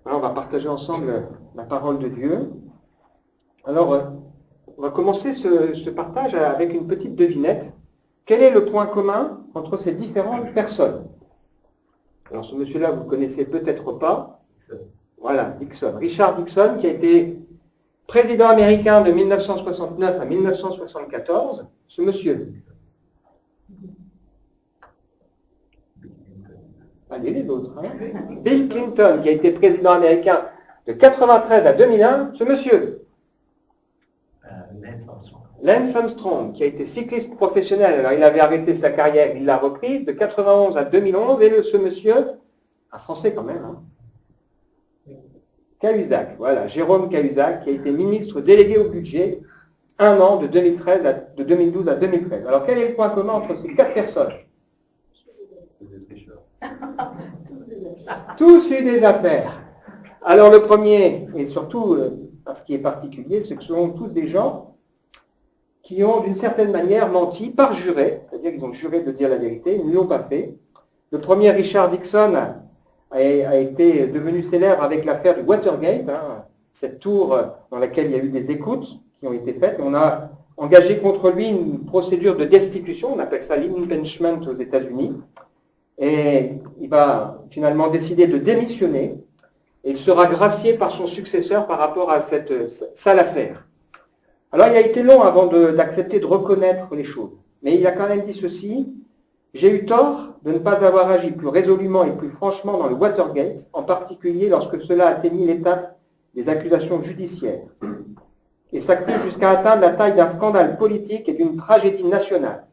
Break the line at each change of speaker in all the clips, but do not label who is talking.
Alors, on va partager ensemble la parole de Dieu. Alors, on va commencer ce partage avec une petite devinette. Quel est le point commun entre ces différentes personnes? Alors, ce monsieur-là, vous ne le connaissez peut-être pas. Voilà, Nixon. Richard Nixon, qui a été président américain de 1969 à 1974. Ce monsieur. Allez, les autres. Hein. Bill Clinton, qui a été président américain de 1993 à 2001. Ce monsieur. Lance Armstrong, qui a été cycliste professionnel. Alors, il avait arrêté sa carrière, il l'a reprise de 1991 à 2011. Et ce monsieur, un Français quand même, hein. Cahuzac, voilà, Jérôme Cahuzac, qui a été ministre délégué au budget un an de 2012 à 2013. Alors, quel est le point commun entre ces quatre personnes? Tous eu des affaires. Alors, le premier, et surtout, ce qui est particulier, c'est que ce sont tous des gens qui ont, d'une certaine manière, menti, parjuré, c'est-à-dire qu'ils ont juré de dire la vérité, ils ne l'ont pas fait. Le premier, Richard Nixon, a été devenu célèbre avec l'affaire du Watergate, hein, cette tour dans laquelle il y a eu des écoutes qui ont été faites. On a engagé contre lui une procédure de destitution, on appelle ça l'impeachment aux États-Unis, et il va finalement décider de démissionner, et il sera gracié par son successeur par rapport à cette sale affaire. Alors il a été long avant d'accepter de reconnaître les choses, mais il a quand même dit ceci: j'ai eu tort de ne pas avoir agi plus résolument et plus franchement dans le Watergate, en particulier lorsque cela atteignit l'étape des accusations judiciaires. Et ça crut jusqu'à atteindre la taille d'un scandale politique et d'une tragédie nationale.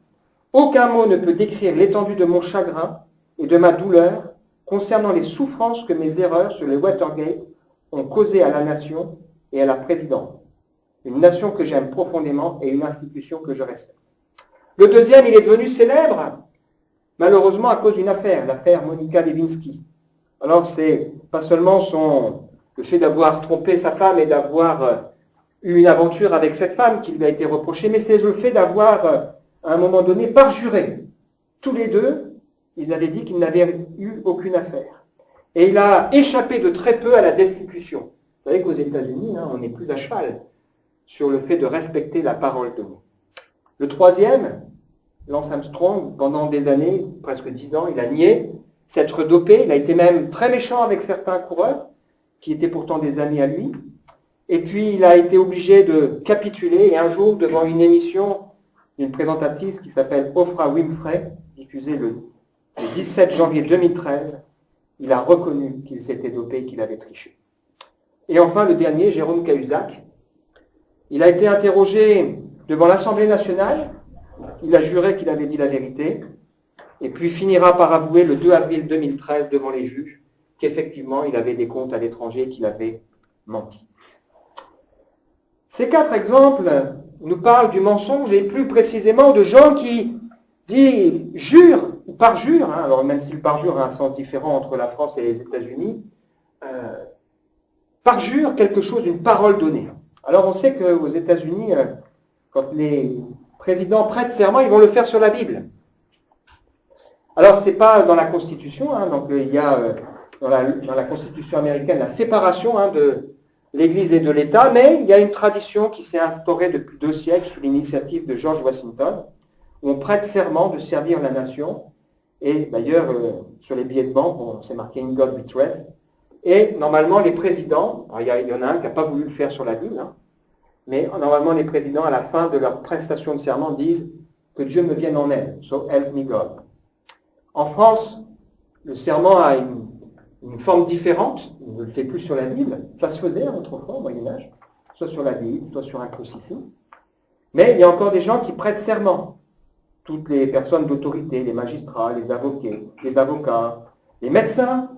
Aucun mot ne peut décrire l'étendue de mon chagrin et de ma douleur concernant les souffrances que mes erreurs sur le Watergate ont causées à la nation et à la présidente. Une nation que j'aime profondément et une institution que je respecte. Le deuxième, il est devenu célèbre, malheureusement à cause d'une affaire, l'affaire Monica Lewinsky. Alors, c'est pas seulement le fait d'avoir trompé sa femme et d'avoir eu une aventure avec cette femme qui lui a été reproché, mais c'est le fait d'avoir, à un moment donné, parjuré. Tous les deux, ils avaient dit qu'ils n'avaient eu aucune affaire. Et il a échappé de très peu à la destitution. Vous savez qu'aux États-Unis, on n'est plus à cheval sur le fait de respecter la parole de mots. Le troisième, Lance Armstrong, pendant des années, presque 10 ans, il a nié s'être dopé. Il a été même très méchant avec certains coureurs, qui étaient pourtant des amis à lui. Et puis, il a été obligé de capituler. Et un jour, devant une émission d'une présentatrice qui s'appelle Oprah Winfrey, diffusée le 17 janvier 2013, il a reconnu qu'il s'était dopé et qu'il avait triché. Et enfin, le dernier, Jérôme Cahuzac, il a été interrogé devant l'Assemblée nationale. Il a juré qu'il avait dit la vérité, et puis finira par avouer le 2 avril 2013 devant les juges qu'effectivement il avait des comptes à l'étranger et qu'il avait menti. Ces quatre exemples nous parlent du mensonge et plus précisément de gens qui jurent ou parjurent, alors même si le parjure a un sens différent entre la France et les États-Unis, parjurent quelque chose, une parole donnée. Alors on sait qu'aux États-Unis, quand les présidents prêtent serment, ils vont le faire sur la Bible. Alors, ce n'est pas dans la Constitution, donc il y a dans la Constitution américaine la séparation de l'Église et de l'État, mais il y a une tradition qui s'est instaurée depuis 2 siècles sous l'initiative de George Washington, où on prête serment de servir la nation, et d'ailleurs, sur les billets de banque, c'est marqué « In God we trust », et normalement, les présidents, il y en a un qui n'a pas voulu le faire sur la Bible, mais normalement, les présidents, à la fin de leur prestation de serment, disent que Dieu me vienne en aide. So help me God. En France, le serment a une forme différente. On ne le fait plus sur la Bible. Ça se faisait autrefois, au Moyen-Âge, soit sur la Bible, soit sur un crucifix. Mais il y a encore des gens qui prêtent serment. Toutes les personnes d'autorité, les magistrats, les avocats, les médecins,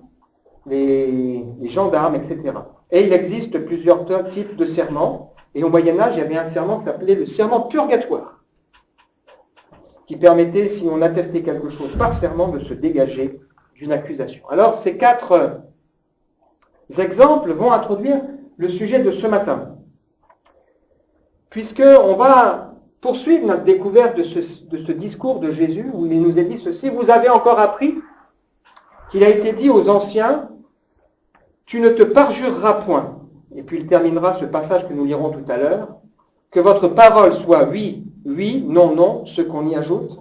les gendarmes, etc. Et il existe plusieurs types de serments. Et au Moyen-Âge, il y avait un serment qui s'appelait le serment purgatoire, qui permettait, si on attestait quelque chose par serment, de se dégager d'une accusation. Alors, ces 4 exemples vont introduire le sujet de ce matin, puisqu'on va poursuivre notre découverte de ce discours de Jésus, où il nous est dit ceci: vous avez encore appris qu'il a été dit aux anciens, tu ne te parjureras point. Et puis il terminera ce passage que nous lirons tout à l'heure. Que votre parole soit oui, oui, non, non. Ce qu'on y ajoute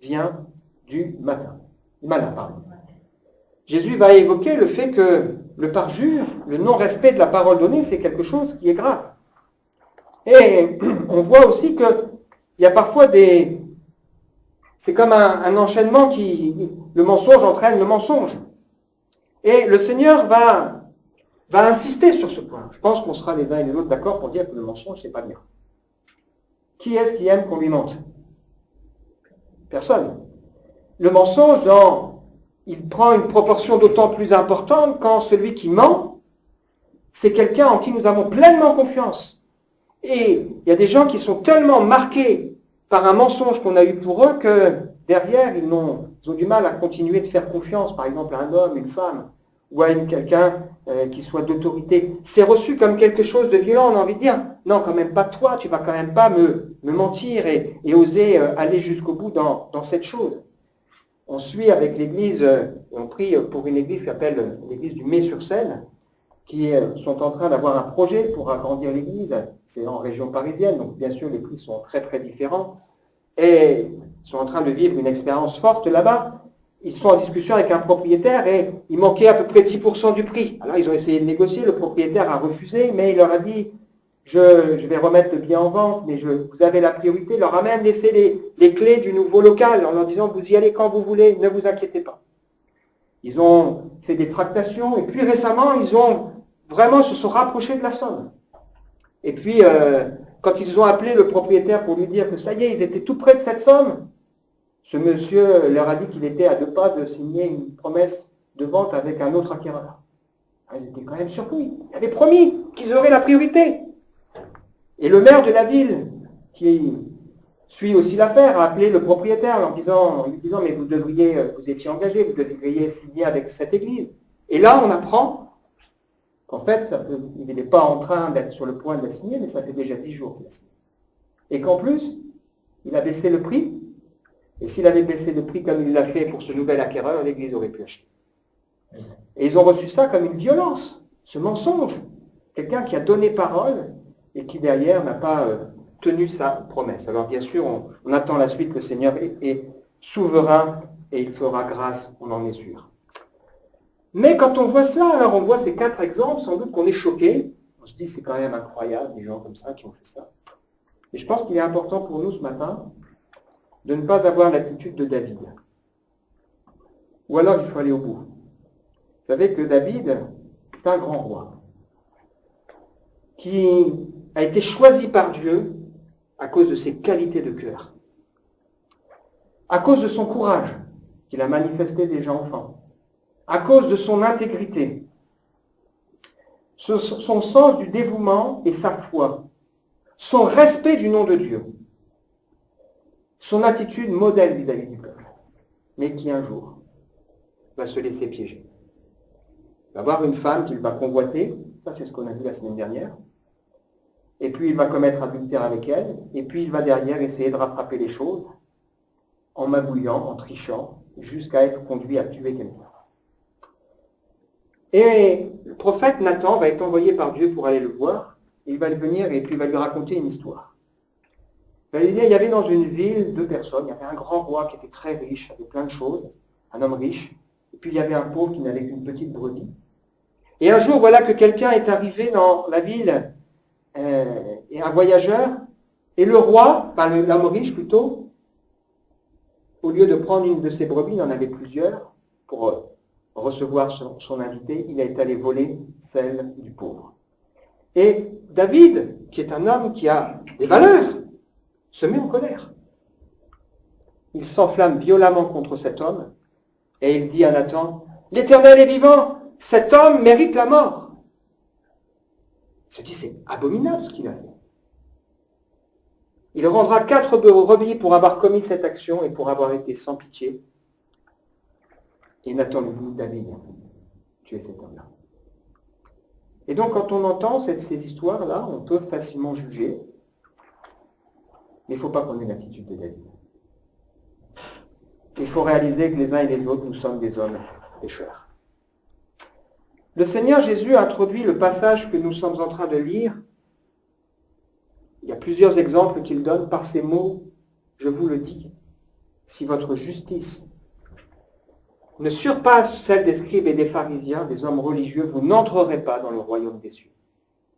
vient du malin, pardon. Jésus va évoquer le fait que le parjure, le non-respect de la parole donnée, c'est quelque chose qui est grave. Et on voit aussi qu'il y a parfois des... C'est comme un enchaînement qui... Le mensonge entraîne le mensonge. Et le Seigneur va insister sur ce point. Je pense qu'on sera les uns et les autres d'accord pour dire que le mensonge, c'est pas bien. Qui est-ce qui aime qu'on lui mente? Personne. Le mensonge, il prend une proportion d'autant plus importante quand celui qui ment, c'est quelqu'un en qui nous avons pleinement confiance. Et il y a des gens qui sont tellement marqués par un mensonge qu'on a eu pour eux que derrière, ils ont du mal à continuer de faire confiance, par exemple à un homme, une femme, ou à quelqu'un qui soit d'autorité. C'est reçu comme quelque chose de violent, on a envie de dire, non, quand même pas toi, tu vas quand même pas me mentir et oser aller jusqu'au bout dans cette chose. On suit avec l'église, on prie pour une église qui s'appelle l'église du Mets-sur-Seine, qui sont en train d'avoir un projet pour agrandir l'église. C'est en région parisienne, donc bien sûr les prix sont très très différents. Et ils sont en train de vivre une expérience forte là-bas. Ils sont en discussion avec un propriétaire et il manquait à peu près 10% du prix. Alors ils ont essayé de négocier, le propriétaire a refusé, mais il leur a dit je vais remettre le bien en vente, mais vous avez la priorité. Il leur a même laissé les clés du nouveau local en leur disant vous y allez quand vous voulez, ne vous inquiétez pas. Ils ont fait des tractations et puis récemment ils ont vraiment se sont rapprochés de la somme. Et puis quand ils ont appelé le propriétaire pour lui dire que ça y est, ils étaient tout près de cette somme, ce monsieur leur a dit qu'il était à 2 pas de signer une promesse de vente avec un autre acquéreur. Ils étaient quand même surpris. Il avait promis qu'ils auraient la priorité. Et le maire de la ville, qui suit aussi l'affaire, a appelé le propriétaire en lui disant mais vous étiez engagé, vous devriez signer avec cette église. Et là, on apprend qu'en fait, il n'est pas en train d'être sur le point de la signer, mais ça fait déjà 10 jours qu'il a signé. Et qu'en plus, il a baissé le prix. Et s'il avait baissé le prix comme il l'a fait pour ce nouvel acquéreur, l'église aurait pu acheter. Et ils ont reçu ça comme une violence, ce mensonge. Quelqu'un qui a donné parole et qui derrière n'a pas tenu sa promesse. Alors bien sûr, on attend la suite, le Seigneur est souverain et il fera grâce, on en est sûr. Mais quand on voit ça, alors on voit ces 4 exemples, sans doute qu'on est choqué. On se dit c'est quand même incroyable, des gens comme ça qui ont fait ça. Et je pense qu'il est important pour nous ce matin de ne pas avoir l'attitude de David. Ou alors il faut aller au bout. Vous savez que David, c'est un grand roi qui a été choisi par Dieu à cause de ses qualités de cœur, à cause de son courage qu'il a manifesté déjà enfant, à cause de son intégrité, son sens du dévouement et sa foi, son respect du nom de Dieu, son attitude modèle vis-à-vis du peuple, mais qui un jour va se laisser piéger. Il va avoir une femme qu'il va convoiter, ça c'est ce qu'on a vu la semaine dernière, et puis il va commettre adultère avec elle, et puis il va derrière essayer de rattraper les choses en magouillant, en trichant, jusqu'à être conduit à tuer quelqu'un. Et le prophète Nathan va être envoyé par Dieu pour aller le voir, et il va venir et puis il va lui raconter une histoire. Il y avait dans une ville 2 personnes, il y avait un grand roi qui était très riche, avait plein de choses, un homme riche, et puis il y avait un pauvre qui n'avait qu'une petite brebis. Et un jour, voilà que quelqu'un est arrivé dans la ville, et un voyageur, et le roi, l'homme riche plutôt, au lieu de prendre une de ses brebis, il en avait plusieurs, pour recevoir son invité, il est allé voler celle du pauvre. Et David, qui est un homme qui a des valeurs, se met en colère. Il s'enflamme violemment contre cet homme, et il dit à Nathan, « L'Éternel est vivant, cet homme mérite la mort. » Il se dit, c'est abominable ce qu'il a fait. Il rendra 4 brebis pour avoir commis cette action et pour avoir été sans pitié. Et Nathan lui dit, David, tu es cet homme-là. Et donc quand on entend ces histoires-là, on peut facilement juger, mais il ne faut pas qu'on ait l'attitude de David. Il faut réaliser que les uns et les autres, nous sommes des hommes pécheurs. Le Seigneur Jésus a introduit le passage que nous sommes en train de lire. Il y a plusieurs exemples qu'il donne par ces mots. Je vous le dis, si votre justice ne surpasse celle des scribes et des pharisiens, des hommes religieux, vous n'entrerez pas dans le royaume des cieux.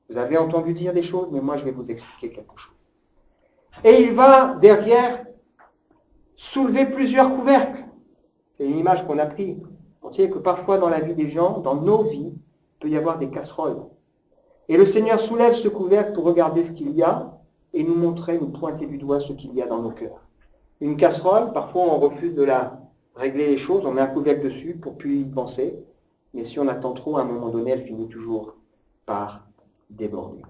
Vous avez entendu dire des choses, mais moi je vais vous expliquer quelque chose. Et il va derrière soulever plusieurs couvercles. C'est une image qu'on a prise. On sait que parfois dans la vie des gens, dans nos vies, il peut y avoir des casseroles. Et le Seigneur soulève ce couvercle pour regarder ce qu'il y a et nous montrer, nous pointer du doigt ce qu'il y a dans nos cœurs. Une casserole, parfois on refuse de la régler les choses, on met un couvercle dessus pour plus y penser, mais si on attend trop, à un moment donné, elle finit toujours par déborder.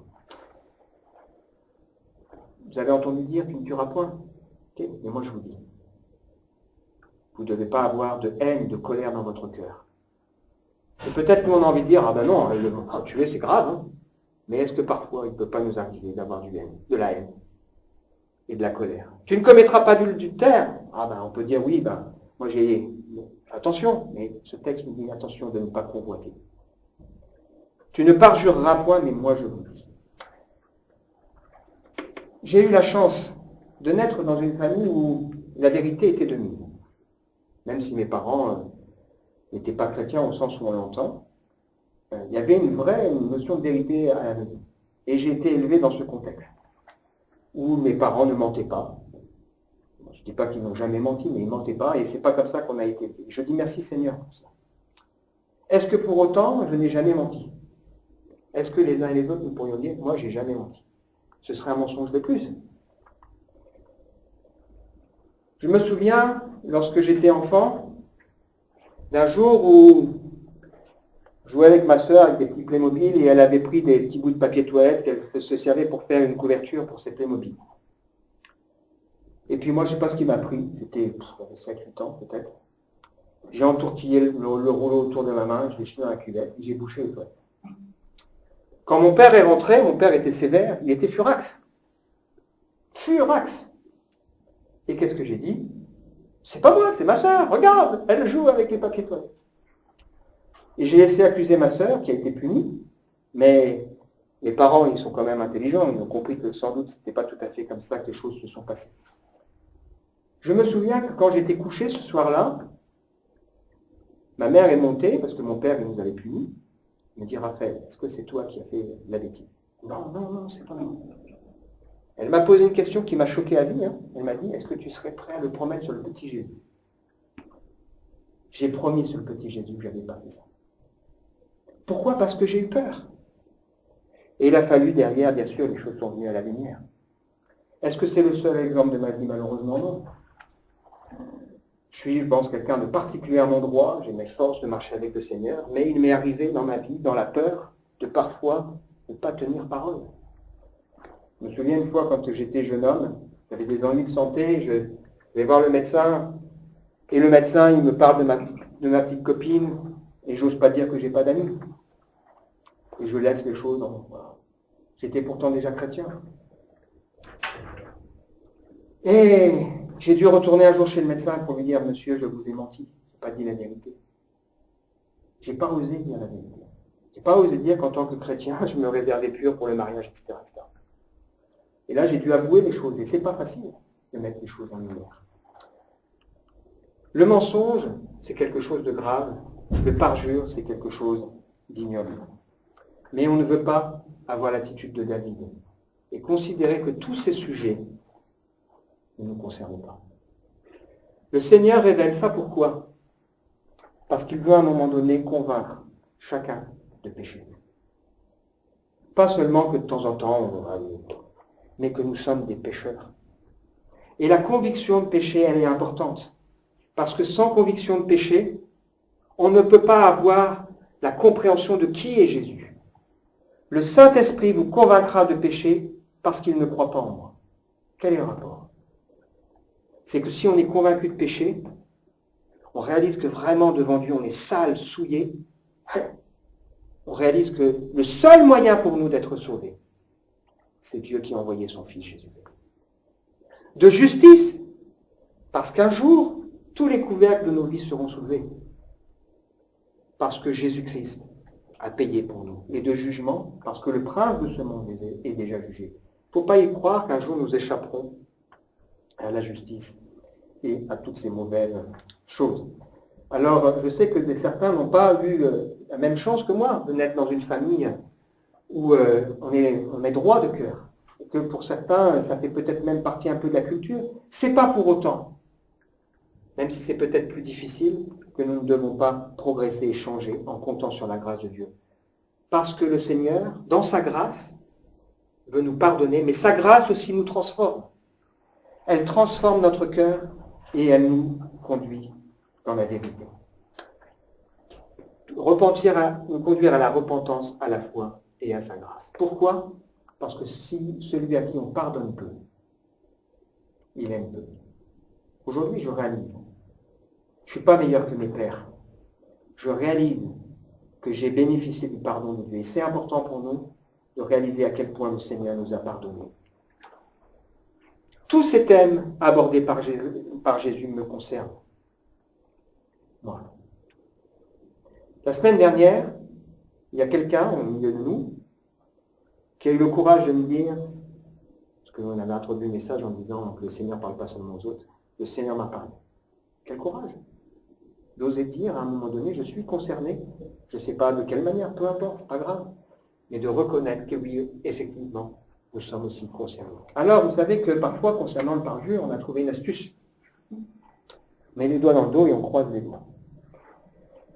Vous avez entendu dire tu ne tueras point. Okay. Mais moi je vous dis, vous ne devez pas avoir de haine, de colère dans votre cœur. Et peut-être qu'on a envie de dire, ah ben non, tuer c'est grave, hein. Mais est-ce que parfois il ne peut pas nous arriver d'avoir de la haine et de la colère? Tu ne commettras pas d'adultère. Ah ben on peut dire oui, ben moi j'ai... Attention, mais ce texte nous dit attention de ne pas convoiter. Tu ne parjureras point, mais moi je vous dis. J'ai eu la chance de naître dans une famille où la vérité était de mise. Même si mes parents n'étaient pas chrétiens au sens où on l'entend, il y avait une notion de vérité à la maison. Et j'ai été élevé dans ce contexte, où mes parents ne mentaient pas. Je ne dis pas qu'ils n'ont jamais menti, mais ils ne mentaient pas, et ce n'est pas comme ça qu'on a été élevé. Je dis merci Seigneur pour ça. Est-ce que pour autant, je n'ai jamais menti? Est-ce que les uns et les autres, nous pourrions dire, moi, j'ai jamais menti? Ce serait un mensonge de plus. Je me souviens, lorsque j'étais enfant, d'un jour où je jouais avec ma sœur avec des petits Playmobil et elle avait pris des petits bouts de papier toilette qu'elle se servait pour faire une couverture pour ses Playmobil. Et puis moi, je ne sais pas ce qui m'a pris, c'était 5-8 ans peut-être. J'ai entourtillé le rouleau autour de ma main, je l'ai jeté dans la cuvette et j'ai bouché les toilettes. Quand mon père est rentré, mon père était sévère, il était furax. Furax. Et qu'est-ce que j'ai dit? C'est pas moi, c'est ma sœur, regarde, elle joue avec les papiers toilettes. Et j'ai laissé accuser ma sœur, qui a été punie, mais les parents, ils sont quand même intelligents, ils ont compris que sans doute, ce n'était pas tout à fait comme ça que les choses se sont passées. Je me souviens que quand j'étais couché ce soir-là, ma mère est montée, parce que mon père nous avait punis, me dit, Raphaël, est-ce que c'est toi qui as fait la bêtise? Non, c'est pas moi. Elle m'a posé une question qui m'a choqué à vie. Elle m'a dit, est-ce que tu serais prêt à le promettre sur le petit Jésus? J'ai promis sur le petit Jésus que je n'avais pas fait ça. Pourquoi? Parce que j'ai eu peur. Et il a fallu derrière, bien sûr, les choses sont venues à la lumière. Est-ce que c'est le seul exemple de ma vie? Malheureusement, non. Je pense, quelqu'un de particulièrement droit, j'ai mes forces de marcher avec le Seigneur, mais il m'est arrivé dans ma vie, dans la peur, de parfois ne pas tenir parole. Je me souviens une fois, quand j'étais jeune homme, j'avais des ennuis de santé, je vais voir le médecin, et le médecin, il me parle de ma petite copine, et j'ose pas dire que j'ai pas d'amis. Et je laisse les choses. Voilà. J'étais pourtant déjà chrétien. Et j'ai dû retourner un jour chez le médecin pour lui dire, monsieur, je vous ai menti, je n'ai pas dit la vérité. J'ai pas osé dire la vérité. J'ai pas osé dire qu'en tant que chrétien, je me réservais pur pour le mariage, etc. etc. Et là, j'ai dû avouer les choses. Et c'est pas facile de mettre les choses en lumière. Le mensonge, c'est quelque chose de grave. Le parjure, c'est quelque chose d'ignoble. Mais on ne veut pas avoir l'attitude de David et considérer que tous ces sujets ne nous concernent pas. Le Seigneur révèle ça pourquoi? Parce qu'il veut à un moment donné convaincre chacun de pécher. Pas seulement que de temps en temps, mais que nous sommes des pécheurs. Et la conviction de péché, elle est importante. Parce que sans conviction de péché, on ne peut pas avoir la compréhension de qui est Jésus. Le Saint-Esprit vous convaincra de péché parce qu'il ne croit pas en moi. Quel est le rapport? C'est que si on est convaincu de péché, on réalise que vraiment devant Dieu, on est sale, souillé. On réalise que le seul moyen pour nous d'être sauvés, c'est Dieu qui a envoyé son Fils Jésus-Christ. De justice, parce qu'un jour, tous les couvercles de nos vies seront soulevés. Parce que Jésus-Christ à payer pour nous, et de jugement, parce que le prince de ce monde est déjà jugé. Il ne faut pas y croire qu'un jour nous échapperons à la justice et à toutes ces mauvaises choses. Alors, je sais que certains n'ont pas eu la même chance que moi de naître dans une famille où on est droit de cœur. Et que pour certains, ça fait peut-être même partie un peu de la culture. C'est pas pour autant, même si c'est peut-être plus difficile, que nous ne devons pas progresser et changer en comptant sur la grâce de Dieu. Parce que le Seigneur, dans sa grâce, veut nous pardonner, mais sa grâce aussi nous transforme. Elle transforme notre cœur et elle nous conduit dans la vérité. Nous conduire à la repentance, à la foi et à sa grâce. Pourquoi ? Parce que si celui à qui on pardonne peu, il aime peu. Aujourd'hui, je réalise, je ne suis pas meilleur que mes pères. Je réalise que j'ai bénéficié du pardon de Dieu. Et c'est important pour nous de réaliser à quel point le Seigneur nous a pardonné. Tous ces thèmes abordés par Jésus me concernent. Moi. La semaine dernière, il y a quelqu'un au milieu de nous qui a eu le courage de me dire, parce qu'on avait introduit le message en disant que le Seigneur ne parle pas seulement aux autres, le Seigneur m'a parlé. Quel courage d'oser dire à un moment donné, je suis concerné, je ne sais pas de quelle manière, peu importe, c'est pas grave, mais de reconnaître que oui, effectivement, nous sommes aussi concernés. Alors, vous savez que parfois, concernant le parjure, on a trouvé une astuce. On met les doigts dans le dos et on croise les doigts.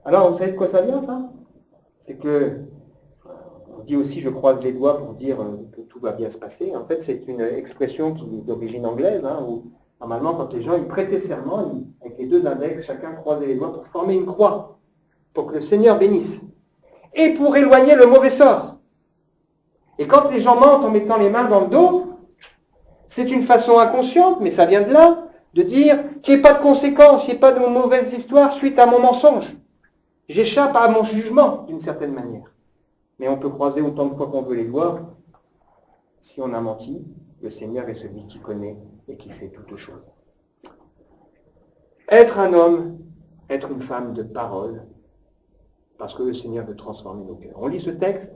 Alors, vous savez de quoi ça vient, ça ? C'est que, on dit aussi, je croise les doigts pour dire que tout va bien se passer. En fait, c'est une expression qui est d'origine anglaise, où normalement, quand les gens ils prêtaient serment, avec les deux index, chacun croisait les doigts pour former une croix, pour que le Seigneur bénisse, et pour éloigner le mauvais sort. Et quand les gens mentent en mettant les mains dans le dos, c'est une façon inconsciente, mais ça vient de là, de dire qu'il n'y ait pas de conséquences, qu'il n'y ait pas de mauvaises histoires suite à mon mensonge. J'échappe à mon jugement, d'une certaine manière. Mais on peut croiser autant de fois qu'on veut les doigts. Si on a menti, le Seigneur est celui qui connaît et qui sait toutes choses. Être un homme, être une femme de parole, parce que le Seigneur veut transformer nos cœurs. On lit ce texte,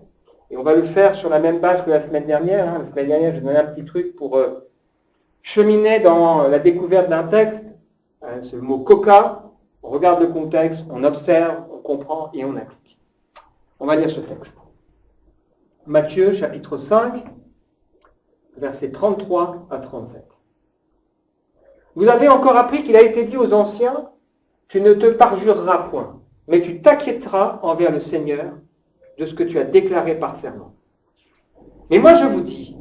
et on va le faire sur la même base que la semaine dernière. La semaine dernière, je donnais un petit truc pour cheminer dans la découverte d'un texte. C'est le mot coca. On regarde le contexte, on observe, on comprend et on applique. On va lire ce texte. Matthieu, chapitre 5, versets 33 à 37. Vous avez encore appris qu'il a été dit aux anciens, tu ne te parjureras point, mais tu t'inquiéteras envers le Seigneur de ce que tu as déclaré par serment. Mais moi je vous dis,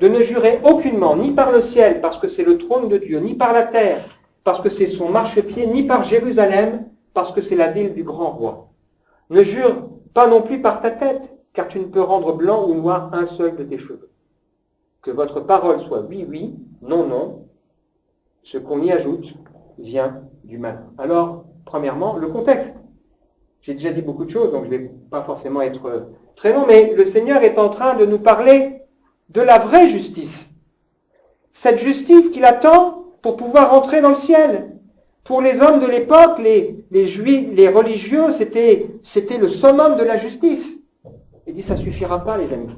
de ne jurer aucunement, ni par le ciel, parce que c'est le trône de Dieu, ni par la terre, parce que c'est son marchepied, ni par Jérusalem, parce que c'est la ville du grand roi. Ne jure pas non plus par ta tête, car tu ne peux rendre blanc ou noir un seul de tes cheveux. Que votre parole soit oui, oui, non, non. Ce qu'on y ajoute vient du mal. Alors, premièrement, le contexte. J'ai déjà dit beaucoup de choses, donc je ne vais pas forcément être très long, mais le Seigneur est en train de nous parler de la vraie justice. Cette justice qu'il attend pour pouvoir entrer dans le ciel. Pour les hommes de l'époque, les juifs, les religieux, c'était le summum de la justice. Il dit, ça ne suffira pas, les amis.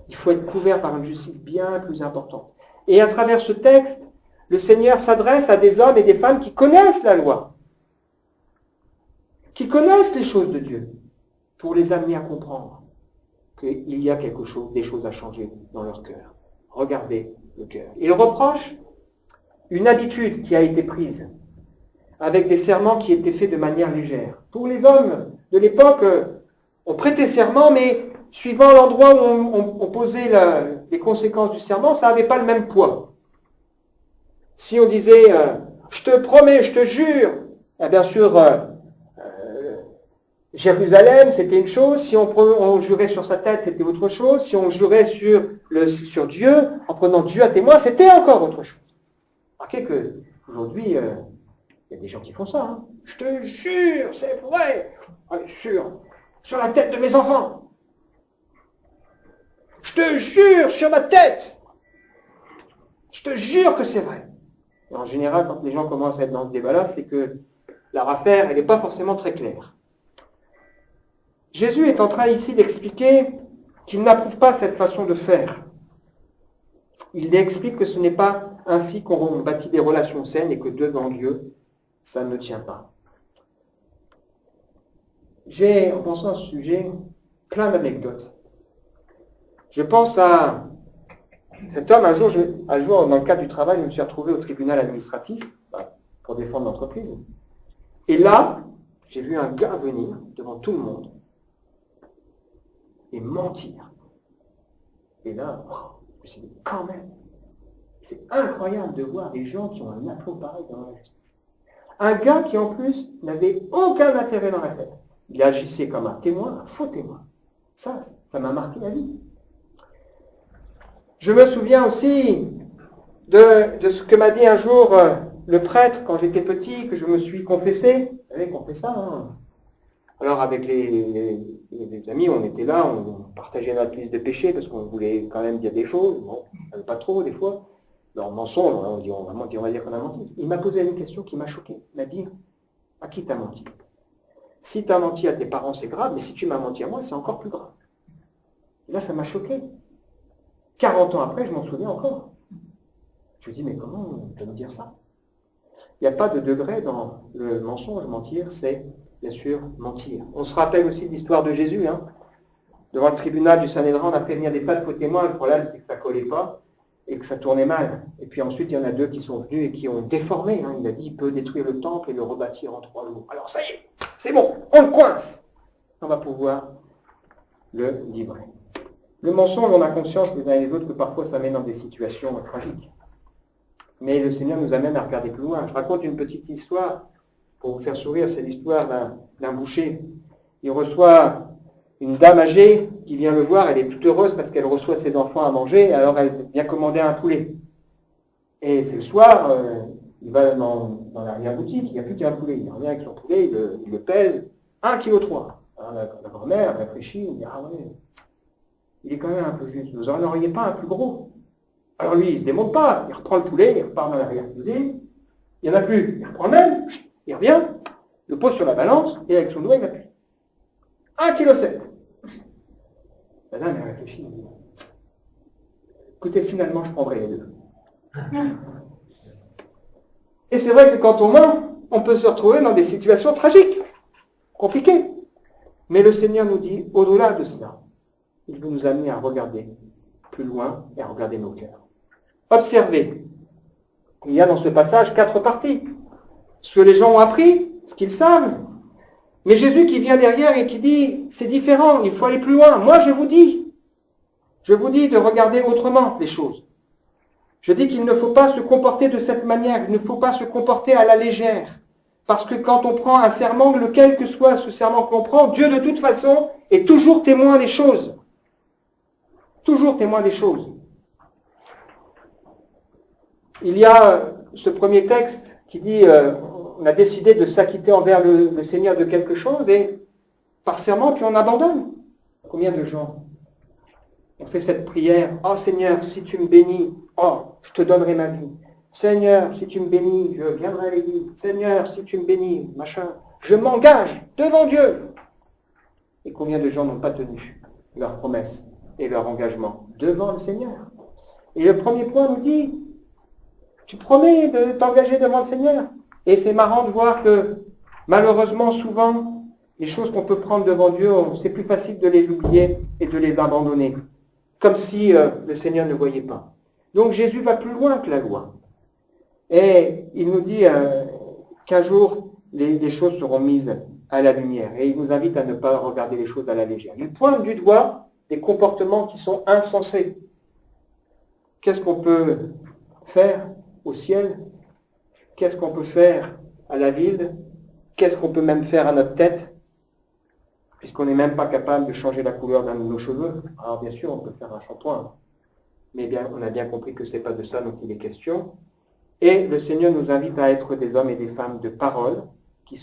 Il faut être couvert par une justice bien plus importante. Et à travers ce texte, le Seigneur s'adresse à des hommes et des femmes qui connaissent la loi, qui connaissent les choses de Dieu, pour les amener à comprendre qu'il y a des choses à changer dans leur cœur. Regardez le cœur. Il reproche une habitude qui a été prise, avec des serments qui étaient faits de manière légère. Pour les hommes de l'époque, on prêtait serment, mais suivant l'endroit où on posait les conséquences du serment, ça n'avait pas le même poids. Si on disait « je te promets, je te jure », bien sûr, Jérusalem, c'était une chose. Si on jurait sur sa tête, c'était autre chose. Si on jurait sur Dieu, en prenant Dieu à témoin, c'était encore autre chose. Remarquez qu'aujourd'hui, il y a des gens qui font ça. Hein. Je te jure, c'est vrai. Allez, jure, sur la tête de mes enfants. Je te jure sur ma tête. Je te jure que c'est vrai. Et en général, quand les gens commencent à être dans ce débat-là, c'est que leur affaire, elle n'est pas forcément très claire. Jésus est en train ici d'expliquer qu'il n'approuve pas cette façon de faire. Il explique que ce n'est pas ainsi qu'on bâtit des relations saines et que devant Dieu, ça ne tient pas. J'ai, en pensant à ce sujet, plein d'anecdotes. Je pense à cet homme, un jour, dans le cadre du travail, je me suis retrouvé au tribunal administratif pour défendre l'entreprise. Et là, j'ai vu un gars venir devant tout le monde et mentir. Et là, je me suis dit, quand même, c'est incroyable de voir des gens qui ont un aplomb pareil dans la justice. Un gars qui, en plus, n'avait aucun intérêt dans l'affaire. Il agissait comme un témoin, un faux témoin. Ça m'a marqué la vie. Je me souviens aussi de ce que m'a dit un jour le prêtre quand j'étais petit, que je me suis confessé. Vous savez qu'on fait ça, hein. Alors avec les amis, on était là, on partageait notre liste de péchés parce qu'on voulait quand même dire des choses. Bon, pas trop des fois. Alors mensonge, on va dire qu'on a menti. Il m'a posé une question qui m'a choqué. Il m'a dit, à qui t'as menti? Si tu as menti à tes parents, c'est grave, mais si tu m'as menti à moi, c'est encore plus grave. Et là, ça m'a choqué. 40 ans après, je m'en souviens encore. Je me dis, mais comment on peut me dire ça? Il n'y a pas de degré dans le mensonge. Mentir, c'est bien sûr mentir. On se rappelle aussi de l'histoire de Jésus. Devant le tribunal du Sanhédrin, on a fait venir des tas de faux témoins. Le problème, c'est que ça ne collait pas et que ça tournait mal. Et puis ensuite, il y en a 2 qui sont venus et qui ont déformé. Il a dit, il peut détruire le temple et le rebâtir en 3 jours. Alors ça y est, c'est bon, on le coince. On va pouvoir le livrer. Le mensonge, on a conscience les uns et les autres que parfois ça mène dans des situations tragiques. Mais le Seigneur nous amène à regarder plus loin. Je raconte une petite histoire pour vous faire sourire. C'est l'histoire d'un boucher. Il reçoit une dame âgée qui vient le voir. Elle est toute heureuse parce qu'elle reçoit ses enfants à manger. Alors elle vient commander un poulet. Et c'est le soir, il va dans l'arrière-boutique, il n'y a plus qu'un poulet. Il revient avec son poulet, il le pèse, 1,3 kg. Alors la grand-mère réfléchit, elle dit, ah ouais, il est quand même un peu juste. Vous n'en auriez pas un plus gros? Alors lui, il ne se démonte pas. Il reprend le poulet, il repart dans l'arrière-cuisine. Il n'y en a plus. Il reprend le même, il revient, le pose sur la balance, et avec son doigt, il appuie. 1,7 kg. La dame, elle réfléchit. Elle dit, écoutez, finalement, je prendrai les 2. Et c'est vrai que quand on ment, on peut se retrouver dans des situations tragiques, compliquées. Mais le Seigneur nous dit, au-delà de cela, il veut nous amener à regarder plus loin et à regarder nos cœurs. Observez. Il y a dans ce passage 4 parties. Ce que les gens ont appris, ce qu'ils savent. Mais Jésus qui vient derrière et qui dit, c'est différent, il faut aller plus loin. Moi, je vous dis de regarder autrement les choses. Je dis qu'il ne faut pas se comporter de cette manière, il ne faut pas se comporter à la légère. Parce que quand on prend un serment, lequel que soit ce serment qu'on prend, Dieu de toute façon est toujours témoin des choses. Toujours témoin des choses. Il y a ce premier texte qui dit on a décidé de s'acquitter envers le Seigneur de quelque chose et par serment, puis on abandonne. Combien de gens ont fait cette prière? Oh Seigneur, si tu me bénis, oh, je te donnerai ma vie. Seigneur, si tu me bénis, je viendrai à l'église. Seigneur, si tu me bénis, machin, je m'engage devant Dieu. Et combien de gens n'ont pas tenu leurs promesses et leur engagement devant le Seigneur? Et le premier point nous dit, tu promets de t'engager devant le Seigneur? Et c'est marrant de voir que, malheureusement, souvent, les choses qu'on peut prendre devant Dieu, c'est plus facile de les oublier et de les abandonner. Comme si le Seigneur ne voyait pas. Donc Jésus va plus loin que la loi. Et il nous dit qu'un jour, les choses seront mises à la lumière. Et il nous invite à ne pas regarder les choses à la légère. Il pointe du doigt des comportements qui sont insensés. Qu'est-ce qu'on peut faire au ciel? Qu'est-ce qu'on peut faire à la ville? Qu'est-ce qu'on peut même faire à notre tête? Puisqu'on n'est même pas capable de changer la couleur d'un de nos cheveux. Alors bien sûr, on peut faire un shampoing. Mais bien, on a bien compris que ce n'est pas de ça dont il est question. Et le Seigneur nous invite à être des hommes et des femmes de parole qui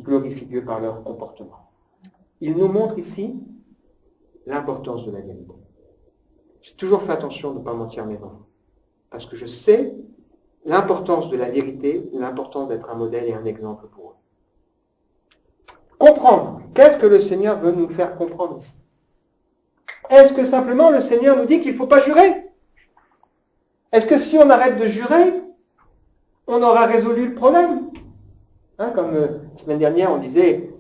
glorifient Dieu par leur comportement. Il nous montre ici l'importance de la vérité. J'ai toujours fait attention de ne pas mentir à mes enfants. Parce que je sais l'importance de la vérité, l'importance d'être un modèle et un exemple pour eux. Comprendre. Qu'est-ce que le Seigneur veut nous faire comprendre ici? Est-ce que simplement le Seigneur nous dit qu'il ne faut pas jurer? Est-ce que si on arrête de jurer, on aura résolu le problème? Comme la semaine dernière, on disait,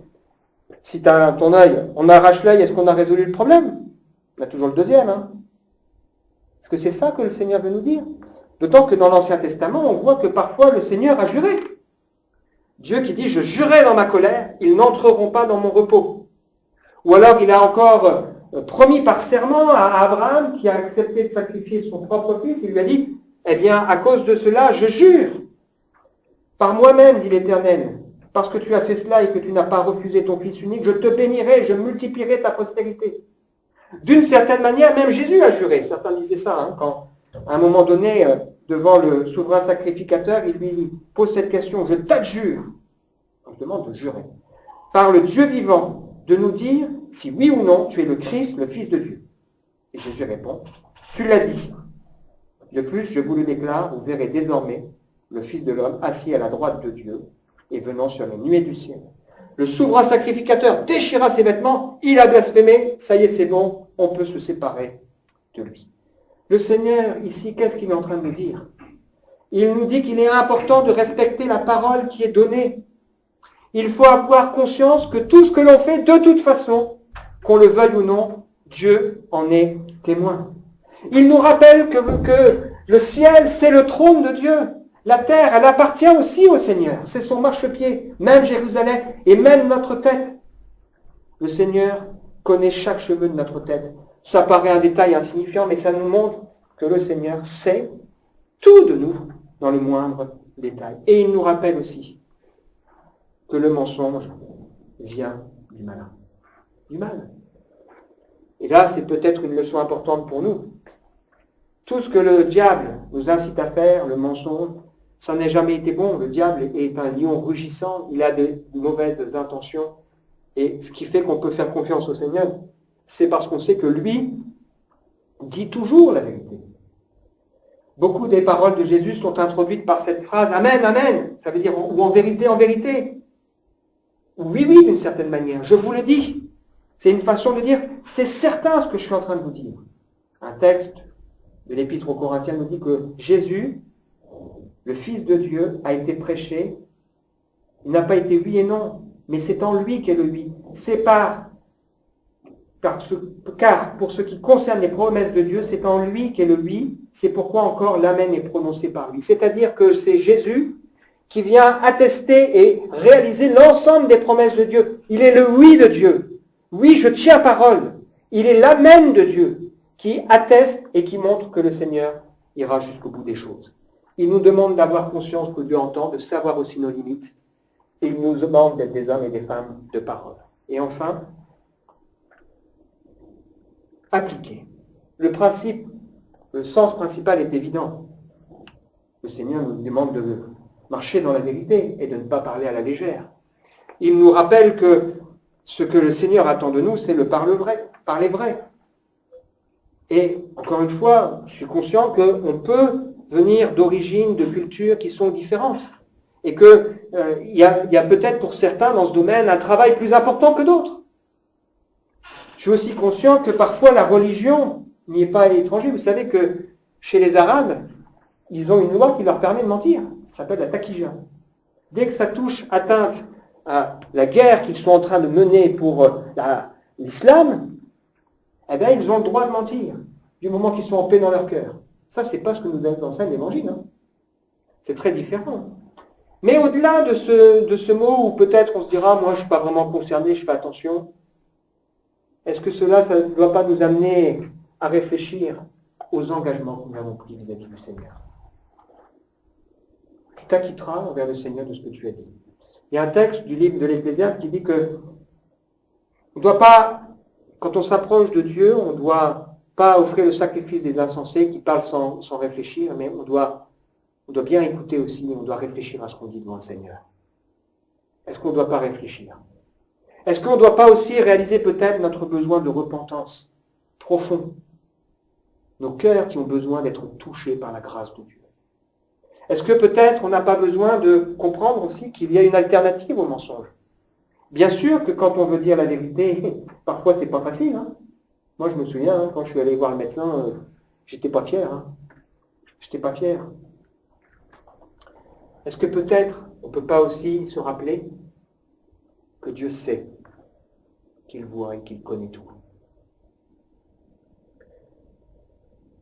si tu as ton œil, on arrache l'œil, est-ce qu'on a résolu le problème? On a toujours le deuxième. Est-ce que c'est ça que le Seigneur veut nous dire? D'autant que dans l'Ancien Testament, on voit que parfois le Seigneur a juré. Dieu qui dit, je jurai dans ma colère, ils n'entreront pas dans mon repos. Ou alors il a encore promis par serment à Abraham, qui a accepté de sacrifier son propre fils, il lui a dit, eh bien, à cause de cela, je jure, par moi-même, dit l'Éternel, parce que tu as fait cela et que tu n'as pas refusé ton fils unique, je te bénirai, je multiplierai ta postérité. D'une certaine manière, même Jésus a juré. Certains disaient ça, quand à un moment donné, devant le souverain sacrificateur, il lui pose cette question, je t'adjure, on se demande de jurer, par le Dieu vivant, de nous dire si oui ou non tu es le Christ, le Fils de Dieu. Et Jésus répond, tu l'as dit. De plus, je vous le déclare, vous verrez désormais le Fils de l'homme assis à la droite de Dieu et venant sur les nuées du ciel. Le souverain sacrificateur déchira ses vêtements, il a blasphémé, ça y est, c'est bon, on peut se séparer de lui. Le Seigneur, ici, qu'est-ce qu'il est en train de nous dire? Il nous dit qu'il est important de respecter la parole qui est donnée. Il faut avoir conscience que tout ce que l'on fait, de toute façon, qu'on le veuille ou non, Dieu en est témoin. Il nous rappelle que le ciel, c'est le trône de Dieu. La terre, elle appartient aussi au Seigneur. C'est son marchepied, même Jérusalem et même notre tête. Le Seigneur connaît chaque cheveu de notre tête. Ça paraît un détail insignifiant, mais ça nous montre que le Seigneur sait tout de nous dans le moindre détail. Et il nous rappelle aussi que le mensonge vient du malin. Du mal. Et là, c'est peut-être une leçon importante pour nous. Tout ce que le diable nous incite à faire, le mensonge, ça n'a jamais été bon. Le diable est un lion rugissant, il a de mauvaises intentions. Et ce qui fait qu'on peut faire confiance au Seigneur, c'est parce qu'on sait que lui dit toujours la vérité. Beaucoup des paroles de Jésus sont introduites par cette phrase « Amen, Amen », ça veut dire « ou en vérité, en vérité ». Oui, oui, d'une certaine manière, je vous le dis. C'est une façon de dire « c'est certain ce que je suis en train de vous dire ». Un texte de l'Épître aux Corinthiens nous dit que Jésus, le Fils de Dieu, a été prêché. Il n'a pas été oui et non, mais c'est en lui qu'est le oui. C'est car pour ce qui concerne les promesses de Dieu, c'est en lui qu'est le oui. C'est pourquoi encore l'amen est prononcé par lui. C'est-à-dire que c'est Jésus qui vient attester et réaliser l'ensemble des promesses de Dieu. Il est le oui de Dieu. Oui, je tiens parole. Il est l'amen de Dieu qui atteste et qui montre que le Seigneur ira jusqu'au bout des choses. Il nous demande d'avoir conscience que Dieu entend, de savoir aussi nos limites. Et il nous demande d'être des hommes et des femmes de parole. Et enfin, appliquer. Le sens principal est évident. Le Seigneur nous demande de marcher dans la vérité et de ne pas parler à la légère. Il nous rappelle que ce que le Seigneur attend de nous, c'est le parler vrai. Et encore une fois, je suis conscient qu'on peut venir d'origines, de cultures qui sont différentes. Et qu'il y a peut-être pour certains dans ce domaine un travail plus important que d'autres. Je suis aussi conscient que parfois la religion n'y est pas étrangère. Vous savez que chez les Arabes, ils ont une loi qui leur permet de mentir. Ça s'appelle la taqiyya. Dès que ça touche atteinte à la guerre qu'ils sont en train de mener pour l'islam, eh bien, ils ont le droit de mentir, du moment qu'ils sont en paix dans leur cœur. Ça, c'est pas ce que nous enseigne l'Évangile. C'est très différent. Mais au-delà de ce mot, où peut-être on se dira, moi je ne suis pas vraiment concerné, je fais attention, est-ce que cela, ça ne doit pas nous amener à réfléchir aux engagements que nous avons pris vis-à-vis du Seigneur? Tu t'acquitteras envers le Seigneur de ce que tu as dit. Il y a un texte du livre de l'Ecclésiaste qui dit que on ne doit pas, quand on s'approche de Dieu, on ne doit pas offrir le sacrifice des insensés qui parlent sans réfléchir, mais on doit bien écouter aussi, on doit réfléchir à ce qu'on dit devant le Seigneur. Est-ce qu'on ne doit pas réfléchir? Est-ce qu'on ne doit pas aussi réaliser peut-être notre besoin de repentance profond? Nos cœurs qui ont besoin d'être touchés par la grâce de Dieu. Est-ce que peut-être on n'a pas besoin de comprendre aussi qu'il y a une alternative au mensonge? Bien sûr que quand on veut dire la vérité, parfois c'est pas facile. Hein. Moi je me souviens, hein, quand je suis allé voir le médecin, j'étais pas fier. Hein. J'étais pas fier. Est-ce que peut-être on ne peut pas aussi se rappeler que Dieu sait, qu'il voit et qu'il connaît tout.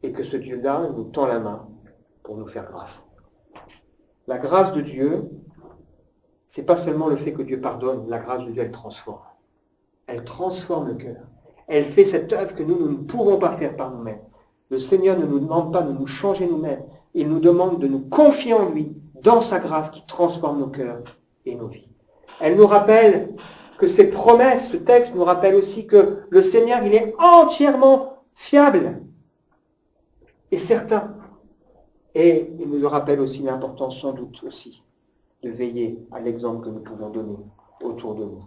Et que ce Dieu-là nous tend la main pour nous faire grâce. La grâce de Dieu, c'est pas seulement le fait que Dieu pardonne, la grâce de Dieu, elle transforme. Elle transforme le cœur. Elle fait cette œuvre que nous ne pouvons pas faire par nous-mêmes. Le Seigneur ne nous demande pas de nous changer nous-mêmes. Il nous demande de nous confier en lui, dans sa grâce qui transforme nos cœurs et nos vies. Elle nous rappelle que ces promesses, ce texte nous rappelle aussi que le Seigneur, il est entièrement fiable et certain. Et il nous rappelle aussi l'importance, sans doute aussi, de veiller à l'exemple que nous pouvons donner autour de nous.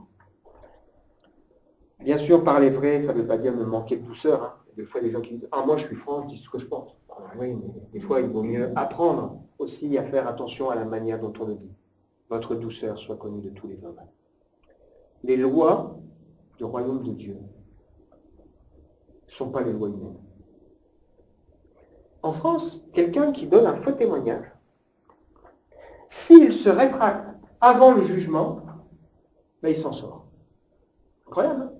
Bien sûr, parler vrai, ça ne veut pas dire me manquer de douceur. Hein. Des fois, des gens qui disent « Ah, moi, je suis franc, je dis ce que je pense. » Oui, mais des fois, il vaut mieux apprendre aussi à faire attention à la manière dont on le dit. Votre douceur soit connue de tous les hommes. Les lois du royaume de Dieu ne sont pas les lois humaines. En France, quelqu'un qui donne un faux témoignage, s'il se rétracte avant le jugement, ben il s'en sort. Incroyable, hein?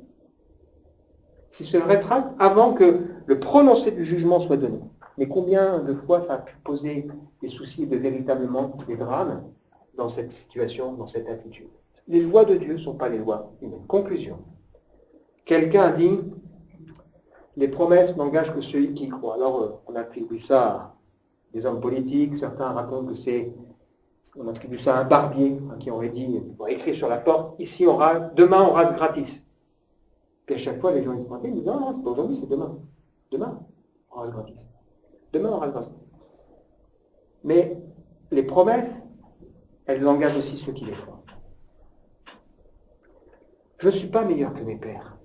S'il se rétracte avant que le prononcé du jugement soit donné. Mais combien de fois ça a pu poser des soucis de véritablement des drames dans cette situation, dans cette attitude. Les lois de Dieu ne sont pas les lois humaines. Conclusion. Quelqu'un a dit les promesses n'engagent que celui qui y croit. Alors, on attribue ça à des hommes politiques. Certains racontent que on attribue ça à un barbier qui aurait dit, on va écrire sur la porte, ici demain on rase gratis. Puis à chaque fois, les gens ils se pointaient, ils disent, non, c'est pas aujourd'hui, c'est demain. Demain, on rase gratis. Demain, on rase gratis. Mais les promesses, elles engagent aussi ceux qui les font. Je ne suis pas meilleur que mes pères.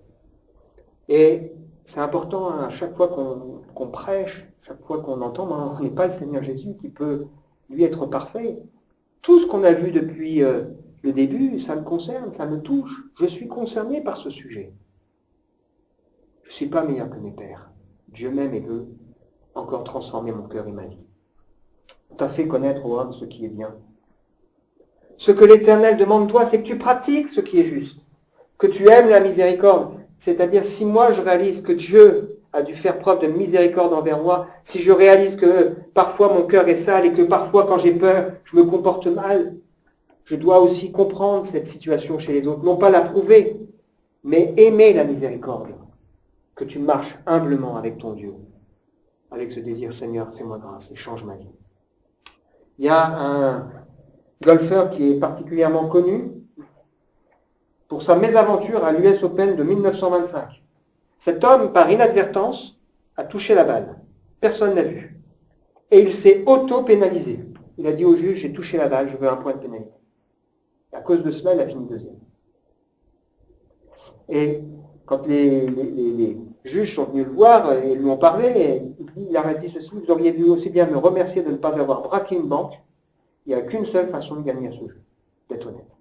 Et c'est important à chaque fois qu'on prêche, chaque fois qu'on entend, on n'est pas le Seigneur Jésus qui peut, lui, être parfait. Tout ce qu'on a vu depuis le début, ça me concerne, ça me touche. Je suis concerné par ce sujet. Je ne suis pas meilleur que mes pères. Dieu m'aime et veut encore transformer mon cœur et ma vie. On t'a fait connaître, ô homme, ce qui est bien. Ce que l'Éternel demande de toi, c'est que tu pratiques ce qui est juste, que tu aimes la miséricorde. C'est-à-dire, si moi je réalise que Dieu a dû faire preuve de miséricorde envers moi, si je réalise que parfois mon cœur est sale et que parfois quand j'ai peur, je me comporte mal, je dois aussi comprendre cette situation chez les autres. Non pas l'approuver, mais aimer la miséricorde. Que tu marches humblement avec ton Dieu, avec ce désir, Seigneur, fais-moi grâce et change ma vie. Il y a un golfeur qui est particulièrement connu pour sa mésaventure à l'US Open de 1925. Cet homme, par inadvertance, a touché la balle. Personne ne l'a vu. Et il s'est auto-pénalisé. Il a dit au juge, j'ai touché la balle, je veux un point de pénalité. Et à cause de cela, il a fini deuxième. Et quand les juges sont venus le voir et lui ont parlé, il a dit ceci, vous auriez dû aussi bien me remercier de ne pas avoir braqué une banque. Il n'y a qu'une seule façon de gagner à ce jeu, d'être honnête.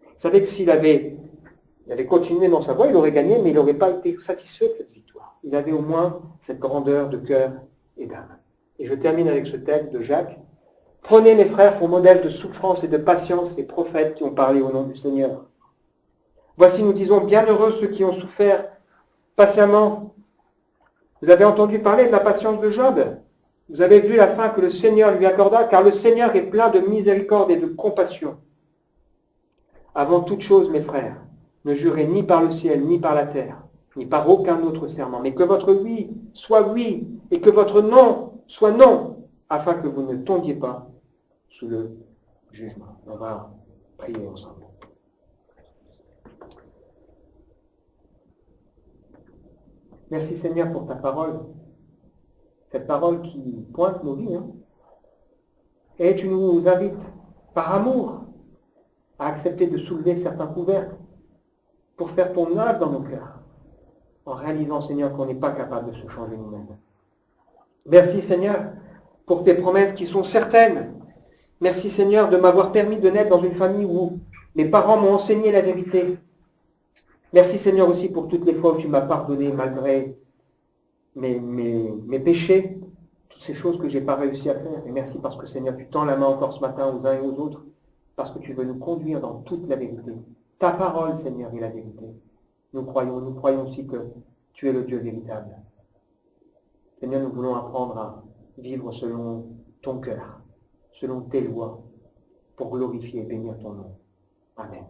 Vous savez que s'il avait continué dans sa voie, il aurait gagné, mais il n'aurait pas été satisfait de cette victoire. Il avait au moins cette grandeur de cœur et d'âme. Et je termine avec ce texte de Jacques. Prenez, mes frères, pour modèle de souffrance et de patience les prophètes qui ont parlé au nom du Seigneur. Voici, nous disons, bienheureux ceux qui ont souffert patiemment. Vous avez entendu parler de la patience de Job. Vous avez vu la fin que le Seigneur lui accorda, car le Seigneur est plein de miséricorde et de compassion. Avant toute chose, mes frères, ne jurez ni par le ciel, ni par la terre, ni par aucun autre serment, mais que votre oui soit oui, et que votre non soit non, afin que vous ne tombiez pas sous le jugement. On va prier ensemble. Merci Seigneur pour ta parole, cette parole qui pointe nos vies. Et tu nous invites, par amour, à accepter de soulever certains couvercles pour faire ton œuvre dans nos cœurs, en réalisant Seigneur qu'on n'est pas capable de se changer nous-mêmes. Merci Seigneur pour tes promesses qui sont certaines. Merci Seigneur de m'avoir permis de naître dans une famille où Mes parents m'ont enseigné la vérité. Merci Seigneur aussi pour toutes les fois où tu m'as pardonné malgré mes péchés, toutes ces choses que je n'ai pas réussi à faire. Et merci parce que Seigneur, tu tends la main encore ce matin aux uns et aux autres, parce que tu veux nous conduire dans toute la vérité. Ta parole, Seigneur, est la vérité. Nous croyons aussi que tu es le Dieu véritable. Seigneur, nous voulons apprendre à vivre selon ton cœur, selon tes lois, pour glorifier et bénir ton nom. Amen.